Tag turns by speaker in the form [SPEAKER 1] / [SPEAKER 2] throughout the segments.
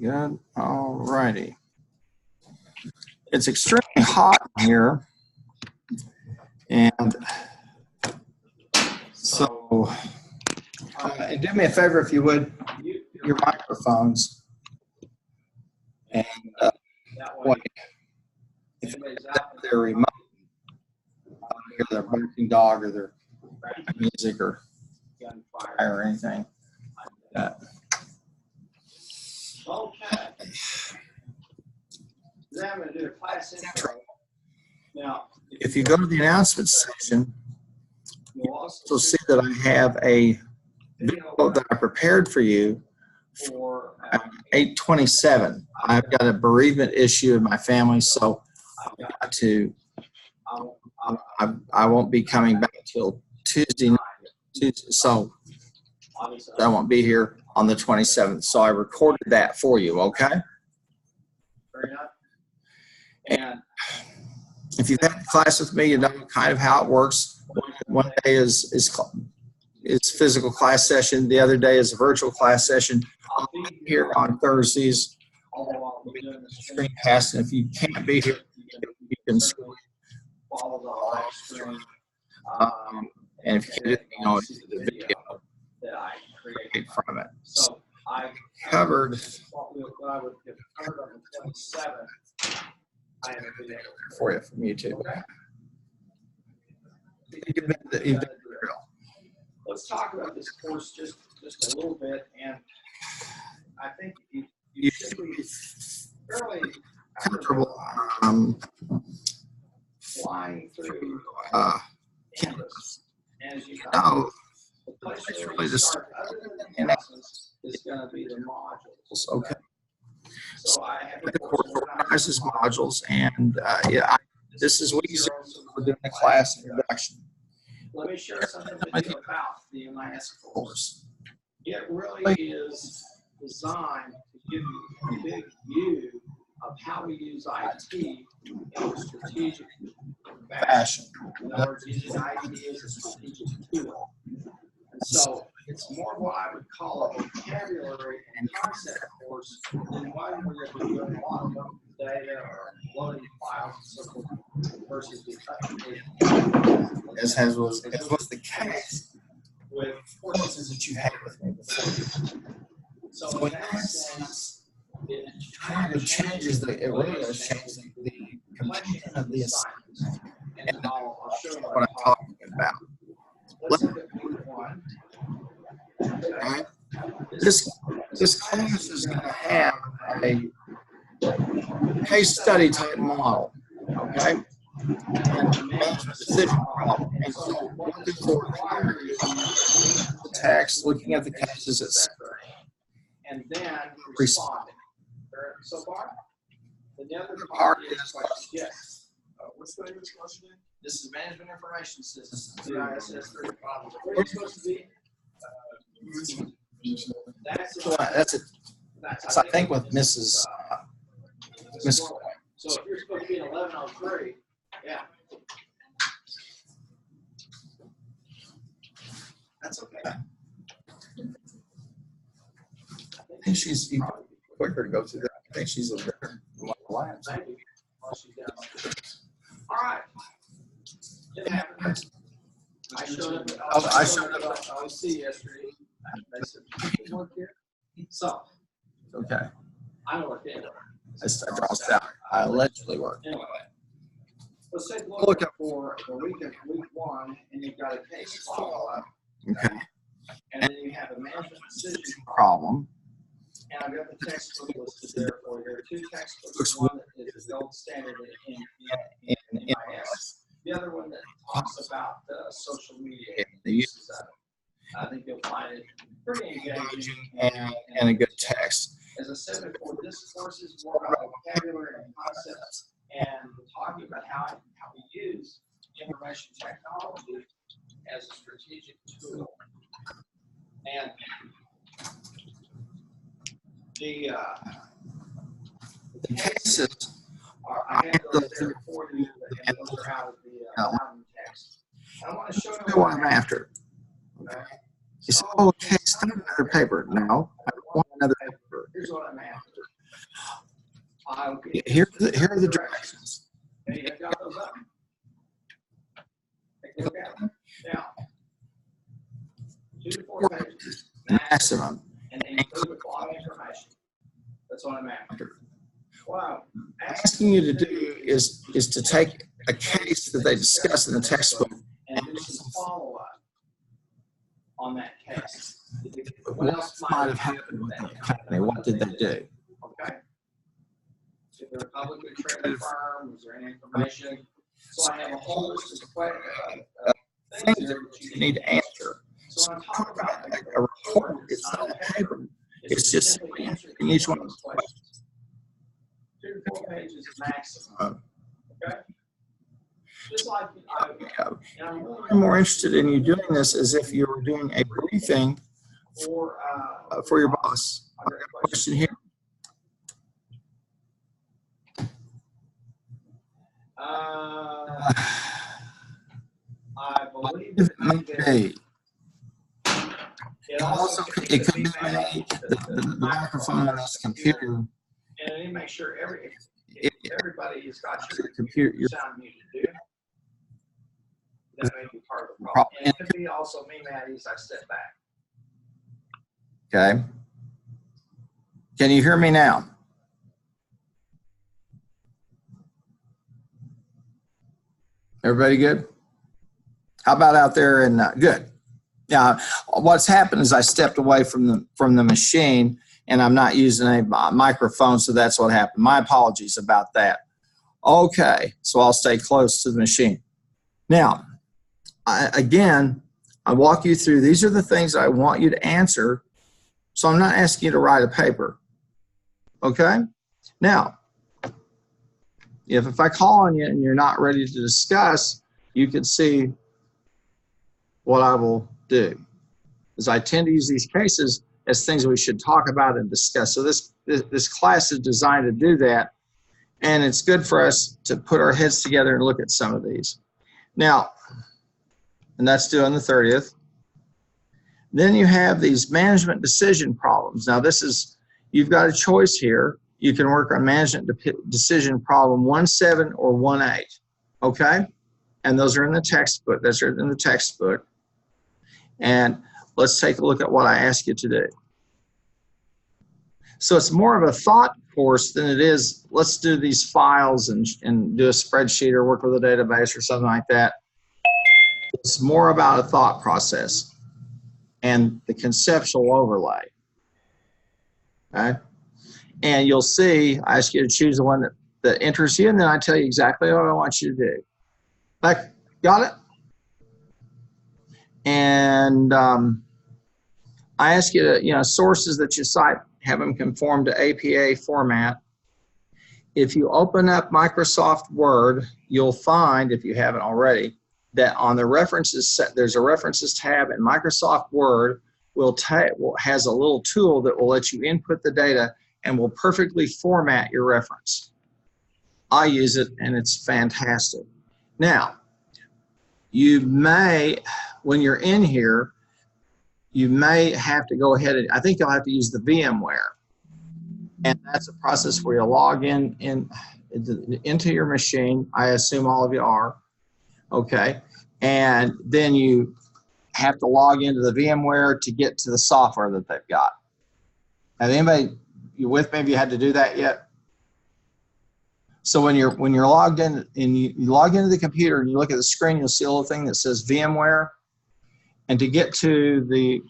[SPEAKER 1] good. All righty. It's extremely hot in here. And so, and do me a favor if you would, your microphones. And if they're remote, hear their barking dog or their music or fire or anything like that.
[SPEAKER 2] Okay. Then I'm going to do a class intro. Now,
[SPEAKER 1] if you go to the announcements section, you'll also see that I have a video that I prepared for you for 8/27. I've got a bereavement issue in my family, so I've got to. I won't be coming back till Tuesday night. So I won't be here on the 27th. So I recorded that for you. Okay. And if you've had class with me, you know kind of how it works. One day is physical class session. The other day is a virtual class session. I'll be here on Thursdays. Screencast, and if you can't be here, you can follow the live stream. And if you didn't know, it's the video that I create from it. So I covered what I would have covered on the 27th. I have a video for you from YouTube. Let's talk about this course just a little bit, and I think you should be fairly comfortable flying through campus. As you know, the place really to start other than the classes is going to be the modules. Okay. So I have the course organized as modules, and this is what you see we're doing a class introduction. Let me share something with you about the MIS course. It really is designed to give you a big view of how we use IT in a strategic fashion. In other words, using IT as a strategic tool. And so it's more what I would call a vocabulary and concept course than one where you're doing a lot of work with data or loading files and so forth versus the as was the case with courses that you had with me before. So in that sense, it kind of changes it really does change the complexion of the assignment. And I'll show you what I'm talking about. Let's look at point one. Okay. This class is going to have a case study type model. Okay. And management decision problem. And so what this will require is the text, looking at the cases, etc. And then responding. So far? The other part is like, yes. What's the name of this course again? This is Management Information Systems. BISS 3 problems. Where are you supposed to be? That's I think with Mrs. Miss. So if you're supposed to be in 1103, yeah. That's okay. I think she's quicker to go through that. I think she's a better labs. Thank you. All right. It happens. I showed up. I was see yesterday. They said, "You work here?" So, okay. I don't work anywhere. I draw salary. I allegedly work. Anyway, let's take a look up for the week one, and you've got a case follow-up. Okay. And then you have a management decision problem. And I've got the textbook listed there for you. There are two textbooks. One that is the gold standard in MIS. The other one that talks about social media and the uses of it. I think you'll find it pretty engaging and a good text. As I said before, this course is more about vocabulary and concepts and talking about how we use information technology as a strategic tool. And the cases are, I have those there for you, and those are out of the text. I want to show you what I'm after. Okay. You say, oh, okay, start another paper. No, I don't want another paper. Here's what I'm after. here are the directions. Okay, you have got those up. Take a look at them. Now, 2 to 4 pages maximum, and include the following information. That's what I'm after. What I'm asking you to do is to take a case that they discuss in the textbook and do some follow-up on that case. What else might have happened with that company? What did they do? Okay. If they're a publicly traded firm, was there any information? So I have a whole list of things that you need to answer. So when I'm talking about a report, it's not a paper. It's just simply answering each one of those questions. 2 to 4 pages maximum. Okay? Just like I'm more interested in you doing this as if you were doing a briefing for your boss. I've got a question here. I believe it might be. It could be the microphone on this computer. And I need to make sure everybody has got your computer sound muted. That may be part of the problem. And it could be also me, Maddie, as I step back. Okay. Can you hear me now? Everybody good? How about out there? And good. Now, what's happened is I stepped away from the machine, and I'm not using a microphone, so that's what happened. My apologies about that. Okay, so I'll stay close to the machine. Now, again, I walk you through. These are the things I want you to answer, so I'm not asking you to write a paper. Okay? Now, if I call on you and you're not ready to discuss, you can see what I will do. Is I tend to use these cases as things we should talk about and discuss. So this class is designed to do that, and it's good for us to put our heads together and look at some of these. Now, and that's due on the 30th. Then you have these management decision problems. Now this is, you've got a choice here. You can work on management decision problem 1.7 or 1.8, okay? And those are in the textbook. Those are in the textbook. And let's take a look at what I ask you to do. So it's more of a thought course than it is, let's do these files and do a spreadsheet or work with a database or something like that. It's more about a thought process and the conceptual overlay. Okay? And you'll see, I ask you to choose the one that interests you, and then I tell you exactly what I want you to do. Like, got it? And I ask you to, sources that you cite, have them conform to APA format. If you open up Microsoft Word, you'll find, if you haven't already, that on the references, there's a references tab, and Microsoft Word has a little tool that will let you input the data and will perfectly format your reference. I use it, and it's fantastic. Now, you may, when you're in here, you may have to go ahead and, I think you'll have to use the VMware. And that's a process where you log into your machine. I assume all of you are. Okay. And then you have to log into the VMware to get to the software that they've got. Have anybody, you with me, have you had to do that yet? So when you're logged in and you log into the computer and you look at the screen, you'll see a little thing that says VMware. And to get to the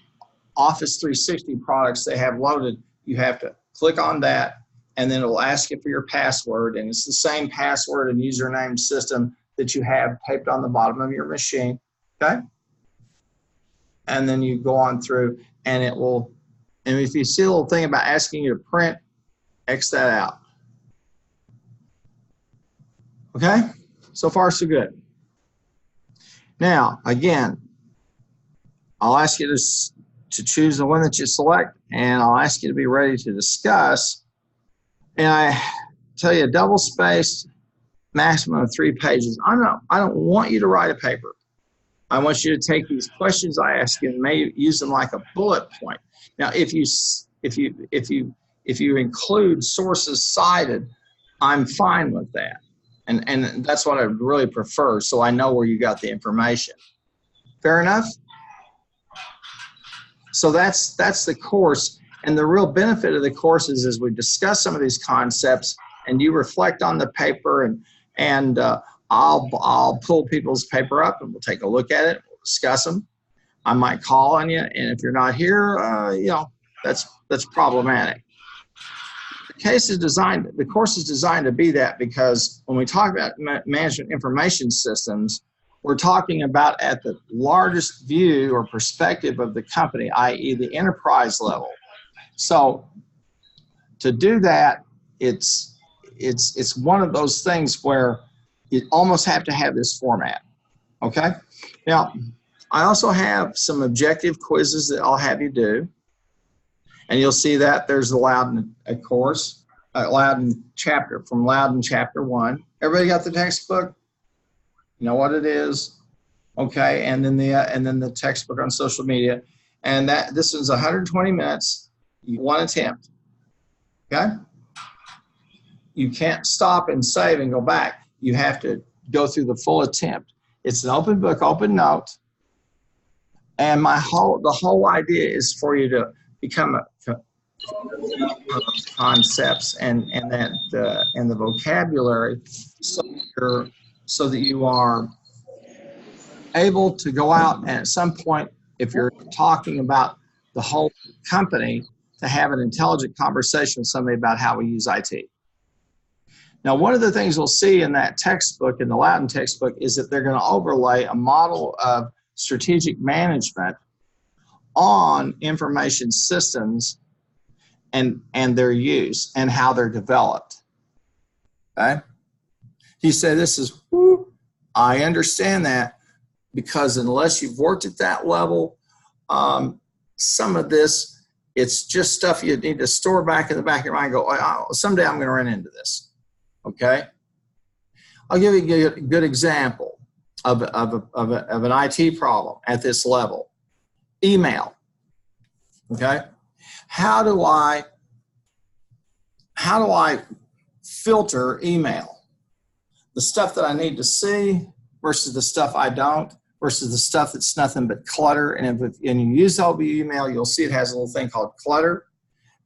[SPEAKER 1] Office 360 products they have loaded, you have to click on that, and then it will ask you for your password, and it's the same password and username system that you have taped on the bottom of your machine, okay? And then you go on through, and it will, and if you see a little thing about asking you to print, X that out. Okay? So far, so good. Now, again, I'll ask you to choose the one that you select, and I'll ask you to be ready to discuss. And I tell you, double-spaced, maximum of 3 pages. I don't want you to write a paper. I want you to take these questions I ask you and maybe use them like a bullet point. Now, if you include sources cited,
[SPEAKER 3] I'm fine with that. And that's what I really prefer, so I know where you got the information. Fair enough? So that's the course. And the real benefit of the course is as we discuss some of these concepts and you reflect on the paper, and I'll pull people's paper up and we'll take a look at it, we'll discuss them. I might call on you, and if you're not here, that's problematic. The course is designed to be that, because when we talk about management information systems, we're talking about at the largest view or perspective of the company, i.e. the enterprise level. So to do that, it's one of those things where you almost have to have this format, okay? Now, I also have some objective quizzes that I'll have you do. And you'll see that there's the Loudon course, Loudon chapter, from Loudon chapter 1. Everybody got the textbook? You know what it is? Okay, and then the textbook on social media. And this is 120 minutes, one attempt. Okay? You can't stop and save and go back. You have to go through the full attempt. It's an open book, open note. And the whole idea is for you to become concepts and the vocabulary, so that you are able to go out and at some point, if you're talking about the whole company, to have an intelligent conversation with somebody about how we use IT. Now, one of the things we'll see in that textbook, in the Loudon textbook, is that they're going to overlay a model of strategic management on information systems and their use and how they're developed. Okay? He said, this is, I understand that, because unless you've worked at that level, some of this, it's just stuff you need to store back in the back of your mind and go, oh, someday I'm going to run into this. Okay? I'll give you a good example of an IT problem at this level. Email. Okay? How do I filter email? The stuff that I need to see versus the stuff I don't, versus the stuff that's nothing but clutter. And if you use OBU email, you'll see it has a little thing called clutter.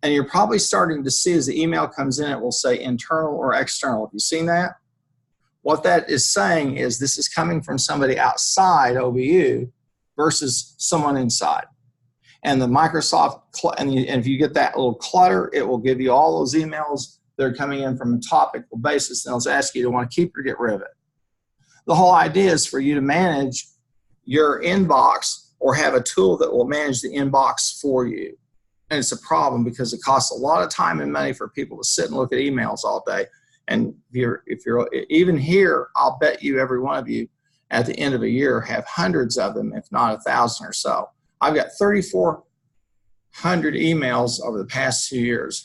[SPEAKER 3] And you're probably starting to see as the email comes in, it will say internal or external. Have you seen that? What that is saying is this is coming from somebody outside OBU versus someone inside. And the Microsoft, and if you get that little clutter, it will give you all those emails that are coming in from a topical basis, and it'll ask you to want to keep or get rid of it. The whole idea is for you to manage your inbox or have a tool that will manage the inbox for you. And it's a problem because it costs a lot of time and money for people to sit and look at emails all day. And if you're even here, I'll bet you every one of you at the end of a year have hundreds of them, if not 1,000 or so. I've got 3,400 emails over the past 2 years.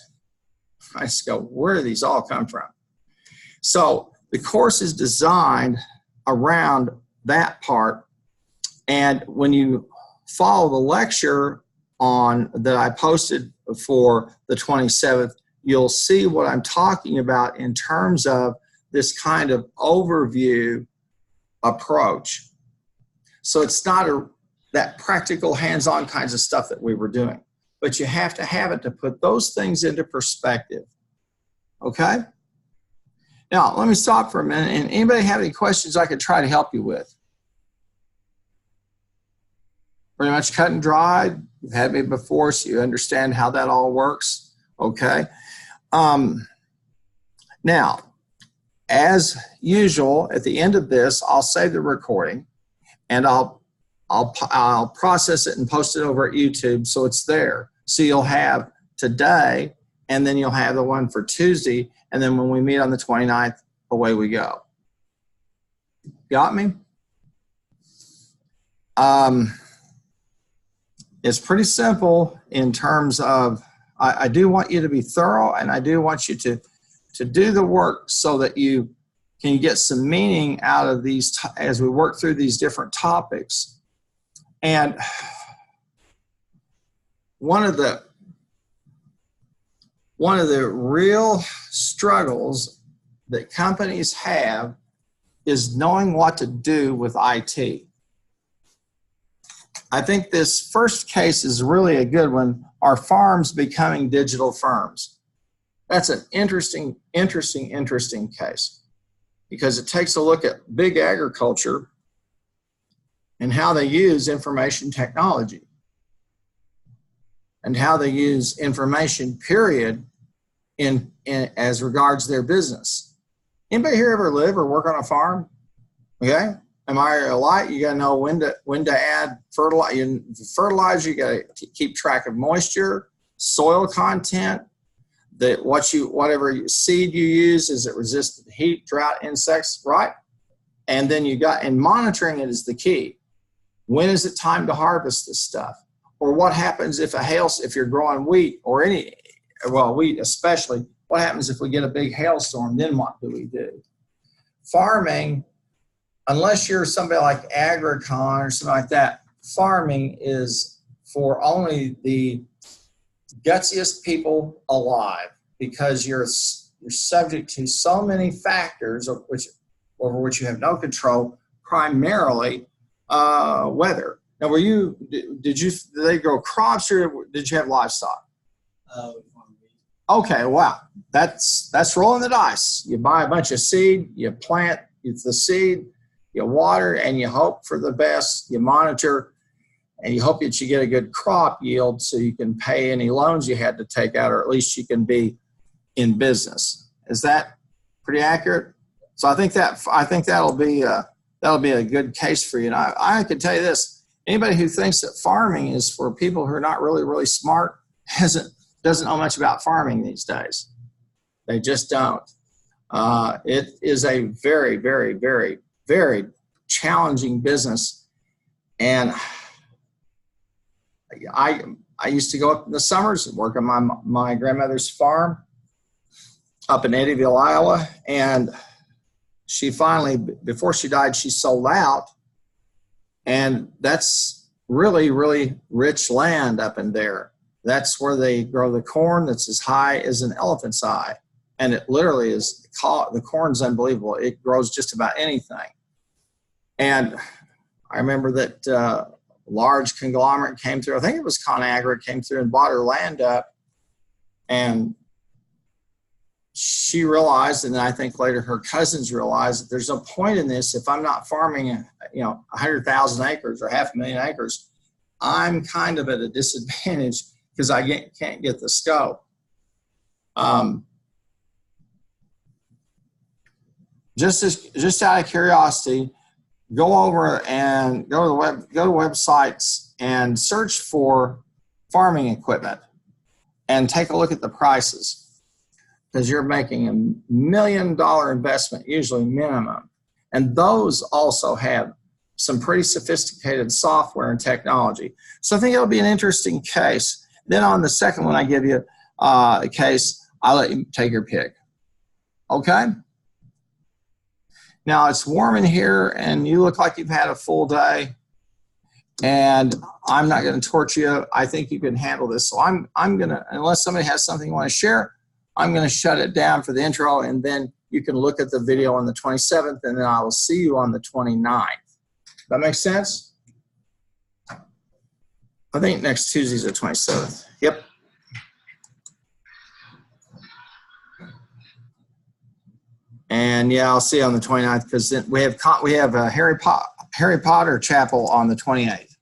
[SPEAKER 3] I just go, where do these all come from? So the course is designed around that part. And when you follow the lecture that I posted for the 27th, you'll see what I'm talking about in terms of this kind of overview approach. So it's not that practical hands-on kinds of stuff that we were doing, but you have to have it to put those things into perspective. Okay? Now, let me stop for a minute. And anybody have any questions I could try to help you with? Pretty much cut and dried. You've had me before, so you understand how that all works. Okay? Now, as usual, at the end of this, I'll save the recording, and I'll process it and post it over at YouTube so it's there. So you'll have today, and then you'll have the one for Tuesday, and then when we meet on the 29th, away we go. Got me? It's pretty simple in terms of, I do want you to be thorough, and I do want you to do the work so that you can get some meaning out of these as we work through these different topics. And one of the real struggles that companies have is knowing what to do with IT. I think this first case is really a good one. Are farms becoming digital firms? That's an interesting case, because it takes a look at big agriculture and how they use information technology and how they use information, period, in as regards their business. Anybody here ever live or work on a farm? Okay. Am I a light? You got to know when to add fertilizer. You got to keep track of moisture, soil content, that whatever seed you use, is it resistant to heat, drought, insects, right? And then and monitoring it is the key. When is it time to harvest this stuff? Or what happens if if you're growing wheat or wheat especially, what happens if we get a big hailstorm? Then what do we do? Farming, unless you're somebody like Agricon or something like that, farming is for only the gutsiest people alive, because you're subject to so many factors over which you have no control, primarily weather. Now, did they grow crops, or did you have livestock? Okay, wow. That's rolling the dice. You buy a bunch of seed, you plant the seed, you water, and you hope for the best. You monitor, and you hope that you get a good crop yield so you can pay any loans you had to take out, or at least you can be in business. Is that pretty accurate? So I think that'll be a good case for you. And I can tell you this: anybody who thinks that farming is for people who are not really smart doesn't know much about farming these days. They just don't. It is a very, very, very, very challenging business. And I used to go up in the summers and work on my grandmother's farm up in Eddyville, Iowa. And she finally, before she died, she sold out. And that's really, really rich land up in there. That's where they grow the corn that's as high as an elephant's eye. And it literally is, the corn's unbelievable. It grows just about anything. And I remember that large conglomerate came through. I think it was ConAgra, came through and bought her land up. And she realized, and I think later her cousins realized, that there's no point in this if I'm not farming 100,000 acres or 500,000 acres. I'm kind of at a disadvantage because I can't get the scope. Just out of curiosity, go over and go to websites and search for farming equipment and take a look at the prices, because you're making $1 million investment, usually minimum. And those also have some pretty sophisticated software and technology. So I think it'll be an interesting case. Then on the second one I give you a case, I'll let you take your pick. Okay? Now it's warm in here and you look like you've had a full day, and I'm not going to torture you. I think you can handle this. So I'm going to, unless somebody has something you want to share, I'm going to shut it down for the intro, and then you can look at the video on the 27th, and then I will see you on the 29th. That makes sense? I think next Tuesday's the 27th. Yep. And yeah, I'll see you on the 29th, because then we have a Harry Potter chapel on the 28th.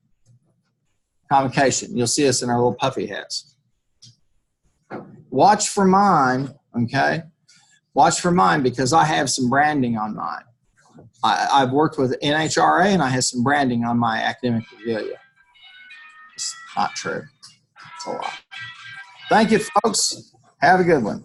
[SPEAKER 3] Convocation. You'll see us in our little puffy hats. Watch for mine, okay? Watch for mine, because I have some branding on mine. I've worked with NHRA, and I have some branding on my academic regalia. It's not true. It's a lot. Thank you, folks. Have a good one.